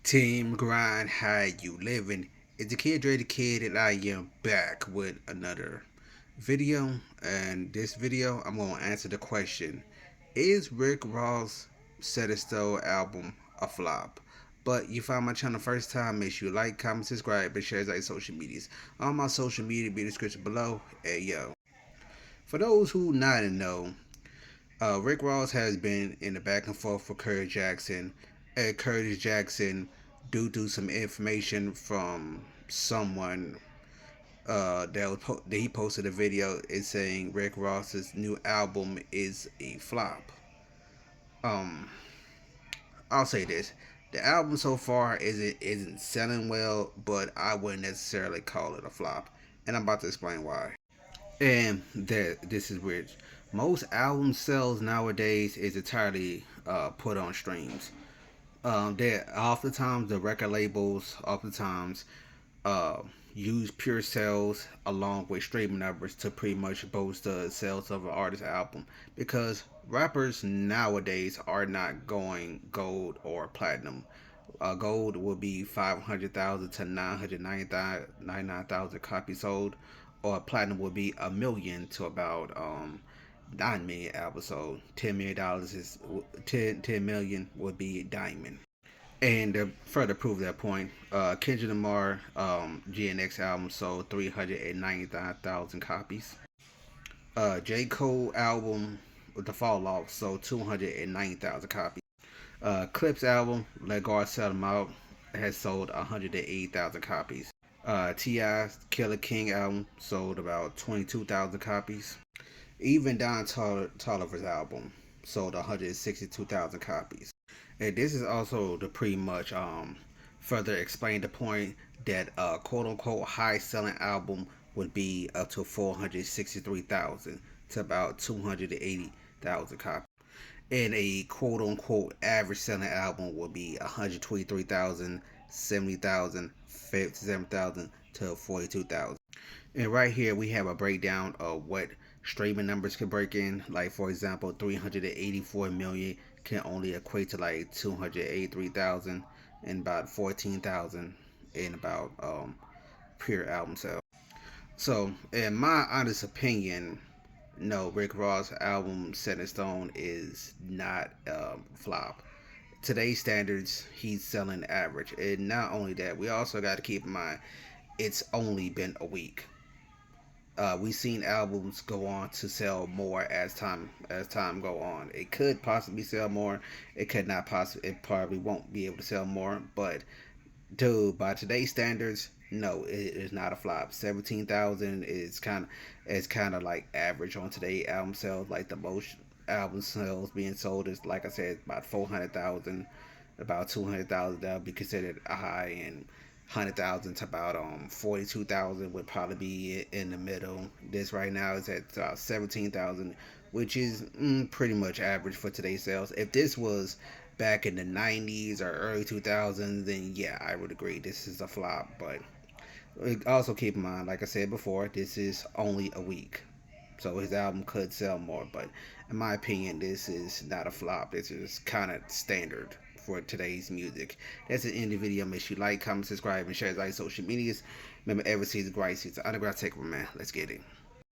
Team Grind, how you living? It's the kid DreyThe, and I am back with another video. And this video, I'm gonna answer the question: is Rick Ross' Set It Still album a flop? But you found my channel first time, make sure you like, comment, subscribe, and share like social medias. All my social media be in the description below. Hey yo. For those who not know, Rick Ross has been in the back and forth with Curtis Jackson. Curtis Jackson, due to some information from someone that he posted a video, is saying Rick Ross's new album is a flop. Um, I'll say this: the album so far isn't selling well, but I wouldn't necessarily call it a flop, and I'm about to explain why. And that this is weird. Most album sales nowadays is entirely put on streams. That oftentimes the record labels oftentimes uh, use pure sales along with streaming numbers to pretty much boost the sales of an artist's album, because rappers nowadays are not going gold or platinum. Gold will be 500,000 to 999,000 copies sold, or platinum will be 1 million to about 9 million albums sold. $10 million is 10 million would be diamond. And to further prove that point, Kendrick Lamar GNX album sold 399,000 copies. J. Cole album The Fall Off sold 290,000 copies. Clips album Let God Sell 'Em Out has sold 180,000 copies. T.I.'s Killer King album sold about 22,000 copies. Even Don Toliver's album sold 162,000 copies. And this is also to pretty much further explain the point that a quote unquote high selling album would be up to 463,000 to about 280,000 copies. And a quote unquote average selling album would be 123,000, 70,000, 57,000 to 42,000. And right here we have a breakdown of what streaming numbers can break in. Like for example, 384 million can only equate to like 283,000 and about 14,000 in about pure album sales. So in my honest opinion, no, Rick Ross album Set in Stone is not flop. Today's standards, he's selling average. And not only that, we also got to keep in mind it's only been a week. We've seen albums go on to sell more as time go on. It could possibly sell more. It could not possibly. It probably won't be able to sell more. But dude, by today's standards, no, it is not a flop. 17,000 is kind of like average on today's album sales. Like the most album sales being sold is, like I said, about 400,000, about 200,000. That would be considered a high, and 100,000 to about 42,000 would probably be in the middle. This right now is at 17,000, which is pretty much average for today's sales. If this was back in the 90s or early 2000s, then yeah, I would agree this is a flop. But also keep in mind, like I said before, this is only a week, so his album could sell more. But in my opinion, this is not a flop. This is kind of standard for today's music. That's the end of the video. Make sure you like, comment, subscribe, and share it on social medias. Remember, every season, great season. Underground Takeover, man. Let's get it.